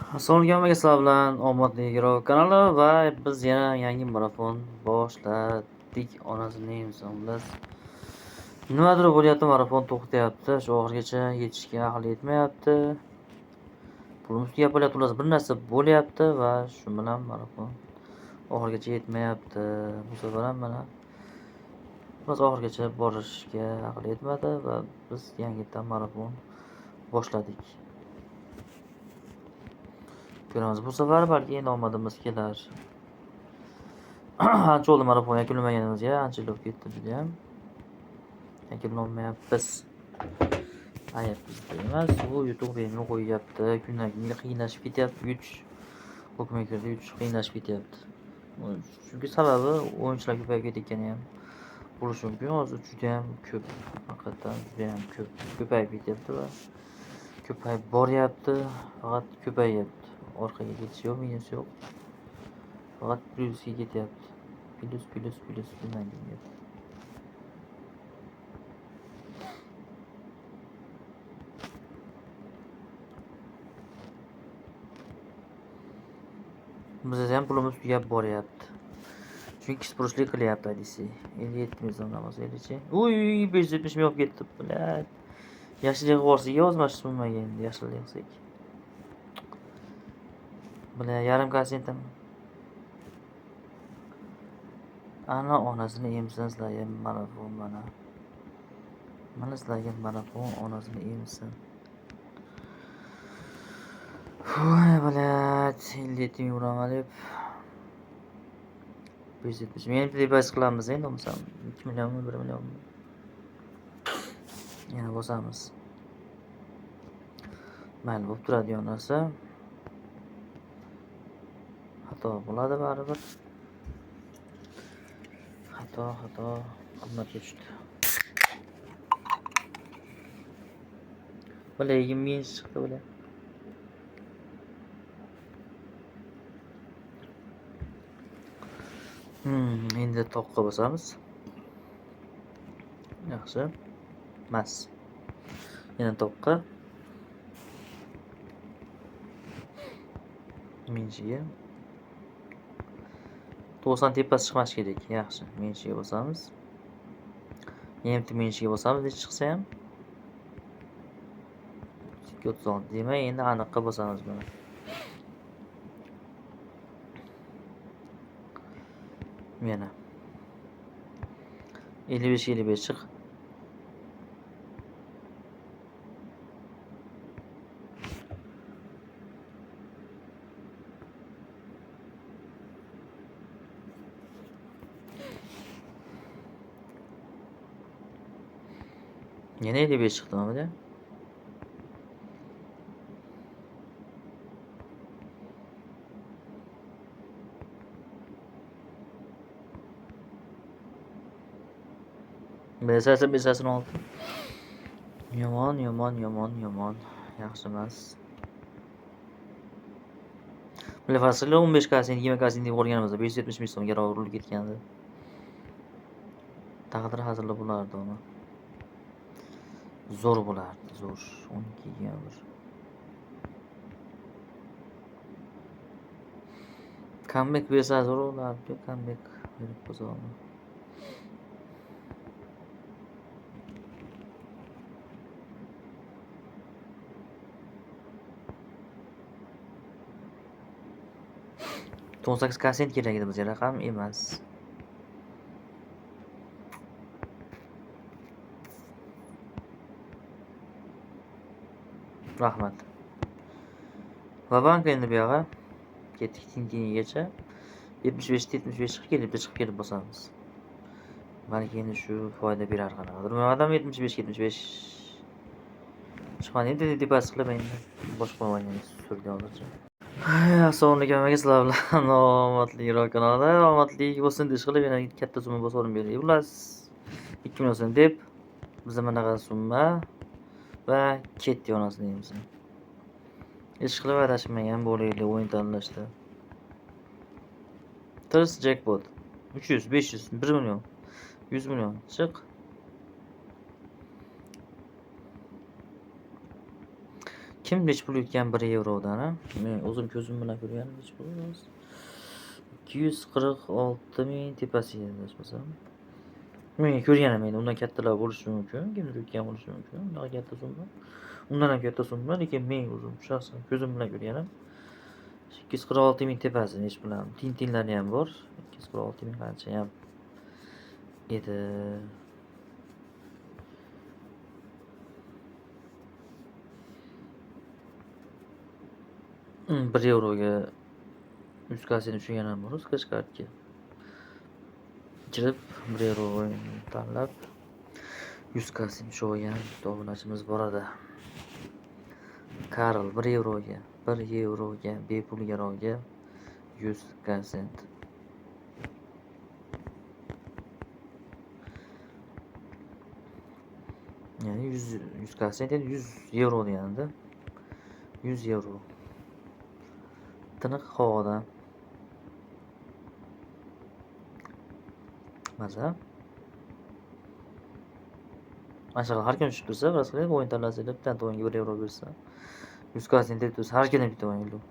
Assalomu alaykum sizlar bilan omadli Girov kanali va biz yana yangi marafon boshladik. Onasini insonlar nimadir bo'lyapti, marafon to'xtayapti. Shu oxirigacha yetishga aqli yetmayapti. Pulimiz tugab qolyapti, bir narsa bo'lyapti va shu bilan marafon oxirigacha yetmayapti. Bu safar ham mana biz oxirigacha borishga aqli yetmadi va biz yangidan marafon boshladik. Ko'ramiz, bu safar balki endi omadimiz kelar. Ancha bo'ldi marafon yakunlamaganimizga, ancha bo'lib ketdi judayam. Yakunlamayapmiz. Aytibmiz emas, bu YouTube menga qo'yyapti. Kundan-kunga qiynashib ketyapti. Bukmakerda yutish qiynashib ketyapti. Chunki sababi o'yinchilar ko'payib ketayotgani ham bo'lishi mumkin. Hozir judayam ko'p, haqiqatan judayam ko'payib ketyapti va ko'payib boryapti, faqat ko'payyapti. Orqaga ketish yo'q, minus yo'q. Faqat plyusga ketyapti. Plyus bundan kelyapti. Bizda ham pulimiz tugab boryapti. Chunki kisporishlik qilyapti aytisi. 57 ming so'mdan bo'lsa elichi. Uy, 570 ming olib ketdi, bilat. Yaxshilik borsiga o'zmash bo'lmagan endi, yaxshilik qilsak. Buni yarim kassentam. Ana onasini emsin sizlarga marafon mana. Mana sizlarga marafon onasini emsin. Voy bilat, 57 ming uraman deb. 570 ming depozit qilamiz endi, bo'lmasa 2 millionmi, 1 millionmi. Yana bosamiz. Mayli bo'lib turadi yonasi. Xato bo'ladi baribir. Xato xizmatga tushdi. Bale 20 ming chiqdi bale. Endi toqqa bosamiz. Yaxshi. Mas. Yana toqqa. Minchiga. 90 tepasi chiqmashi kerak. Yaxshi. Minchiga bosamiz. Endi minchiga bosamiz, hech chiqsa ham. 36 demak, endi aniqqa bosamiz buni. Yana 55 chiq. Yana 55 chiqdi mana. Besasini oldi. Yomon. Yaxshi emas. Bular fasli 15 kassin, 20 kassin deb o'rganimizda 570 ming so'mga urilib ketgandi. Taqdir hazırlı bo'lardi uni. Zo'r bo'lardi, zo'r. 12 ga bir. Comeback bersa zo'r bo'lardi, comeback berib qo'ysa. 18 kasset kerak edi bizga, raqam emas. Rahmat. Va banka endi bu yoqqa ketdik tintinigacha. 75 chiqib kelib bosamiz. Balki endi shu foyda berar qanaqadir. Bu odam 75 chiqmadi, endi depozit qilib endi boshqa qo'ygan surdi hozircha. Assalomu alaykum sizlar bilan omadli Girov kanalida omadli bo'lsin deb qilib yana katta summa bosarim berdi. Ular 2 million so'm deb bizda manaqa summa va ketdi yonasini deymiz. Hech qilib adashmagan bo'laylik o'yin tanlashda. Trs jackpot 300, 500, 1 million, 100 million chiq. Kim necha pul yutgan 1 yevrodan, a? Men o'zim ko'zim bilan ko'rganim necha pul o'zi? 246 ming tepasiga adashmasam. Men ko'rganim endi undan kattalar bo'lishi mumkin, kimdir yutgan bo'lishi mumkin. Unaqa katta summa. Undan ham katta summa, lekin men o'zim shaxsan ko'zim bilan ko'rganim 246 ming tepasi necha bilan. Tintinlari ham bor. 246 ming qancha ham edi. Bir yevroga 100 kasini tushirgan ham bor Qashqarga. Kirib 1 yevro tanlab 100 kasini tushirgan obunachimiz bor edi. Karl 1 yevroga bepul garovga 100 kasent. Yani 100 kasent endi 100 yevro deganda 100 yevro. Tiniq havodan. Maza. Aşağı har kun tushib tursa, biroz qilib o'yin tanlasanglar, bitta o'yinga 1 yevro bersa, 100 kasent deb tursa, har kuni bitta o'yin yo'q.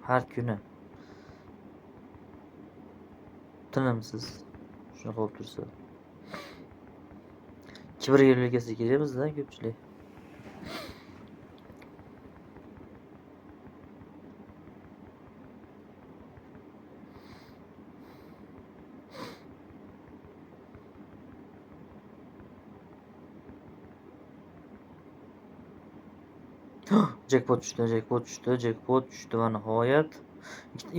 Har kuni. Tinimsiz. Shunaqa bo'lib tursa. Kibr yerlikasi kerak bizda ko'pchilik. Jackpot tushdi va nihoyat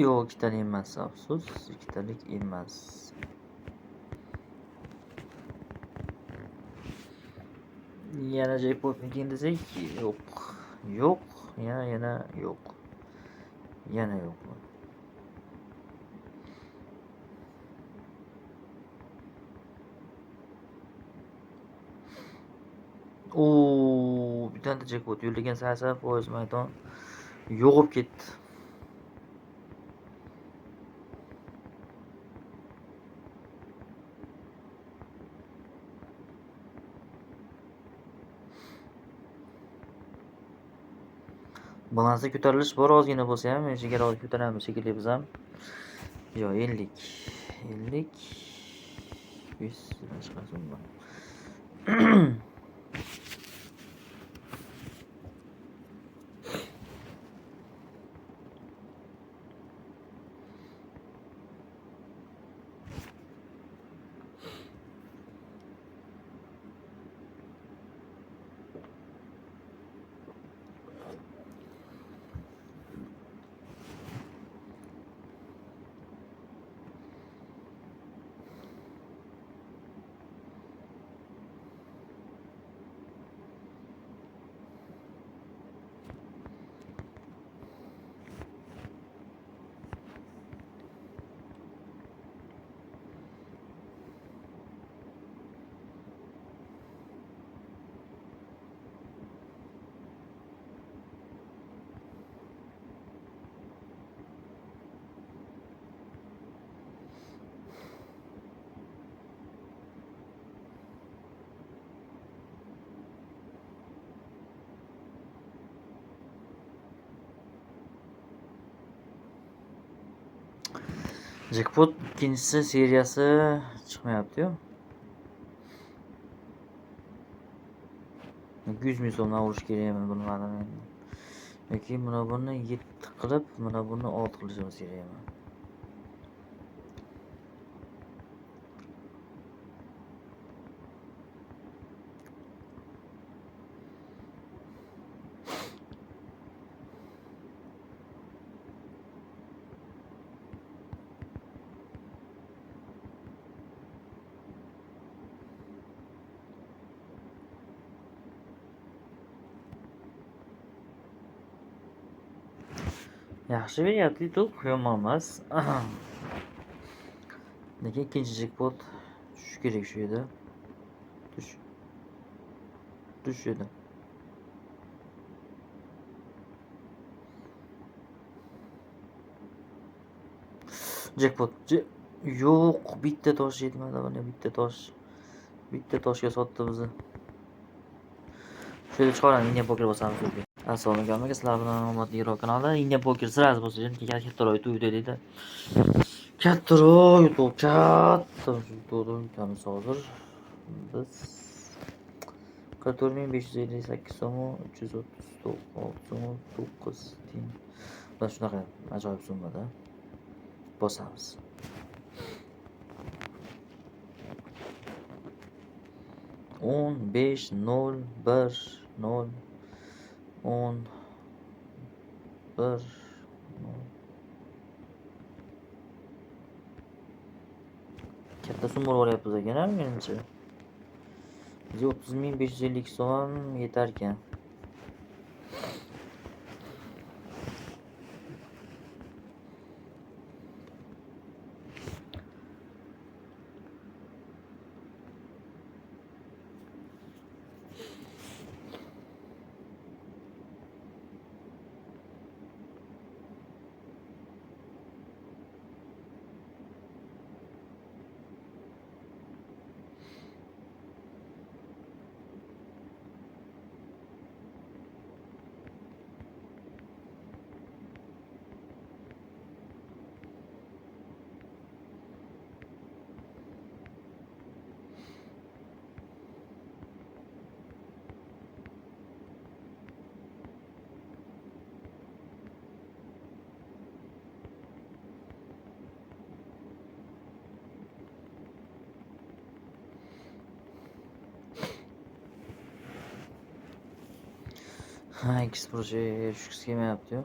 yo'q, ikkitalik emas, afsus, ikkitalik emas. Yana jackpotnikin desak, yo'q, yana yo'q. Yana yo'q. Bir tane jackpot yo'llagan 80% maydon yo'qib ketdi. Balansi ko'tarilish bor, ozgina bo'lsa ham, chegaraga ko'taramiz shekilli biz ham. Yo, 50. 5 chiqarsin. Jackpot ikinchisi seriyasi chiqmayapti-yu. 200 ming so'mdan urish kerakmi bilmadim endi. Yoki mana buni 7 qilib, mana buni 6 qilishimiz kerakmi? Yaxshi beryapti, to'q yomon emas. Lekin ikkinchi jackpot tushishi kerak shu edi. Tushdi. Jackpot. Yo'q, bitta tosh yetmadi mana bitta tosh. Bitta toshga sotdi bizni. Şöyle chiqaramiz, men poker bosamiz. Assalomu alaykum, sizlar bilan omadli Giro kanalida Indian Poker sirasi bo'lsa, kattaroq to'ydi deydi. Kattaroq yutuq, katta yutuqdan kamiz hozir. Biz 44.558 so'm, 336 so'm, 9 tiyin. Mana shunaqa ajoyib summada bosamiz. O'n, 5, 0, 1, 0, 10, 1, 0. Katta summa olyapmiz ekan, menimcha. Bizga 30.552 so'm yetar ekan. İkisi projeye şu skema yapıyor.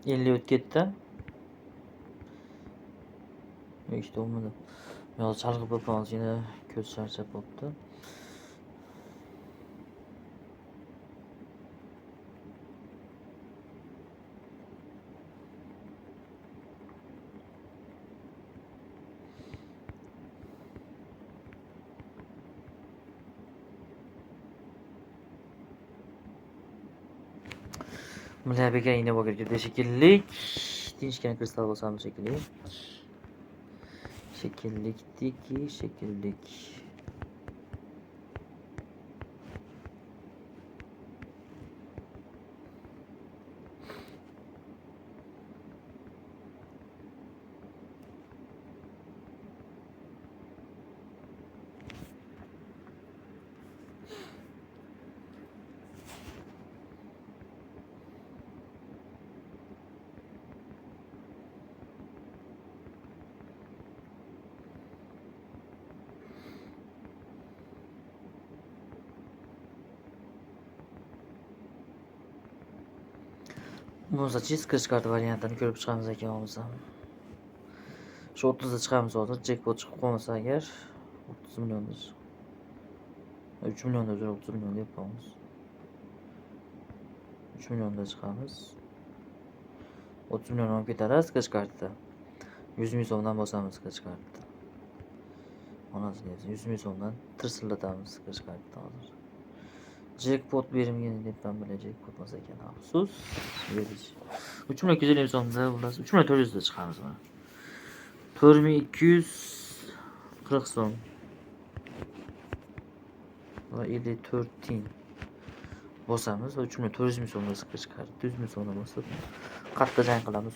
Elli o'tib ketdi. İşte olmadı. Biraz chalg'ib bo'libmiz, yana ko'z charchab qolibdi. Bunday beka yine poker girdi shekilli. Tinchgina kristal bosamiz shekilli. Shekillik. Bo'lsa chizkish karta variantini ko'rib chiqamiz ekan bo'lsa. Shu 30 da chiqamiz hozir. Jackpot chiqib qolmasa agar 30 milliondir. 3 millionda 30 million deb qo'yamiz. 3 millionda chiqamiz. 30 million olib ketamiz skish kartda. 100 ming so'mdan bosamiz skish kartda. Onasini 100 ming so'mdan tirsillatamiz skish kartda hozir. Jackpot berilgan deb ham bilay, jackpot emas ekan, afsus. 3250 so'mda, xullas 3400 da chiqamiz mana. 4240 so'm. Va 54 tiyin bosamiz va 3400 ming so'mda skish kart, 100 ming so'mdan bosib qattiq jang qilamiz.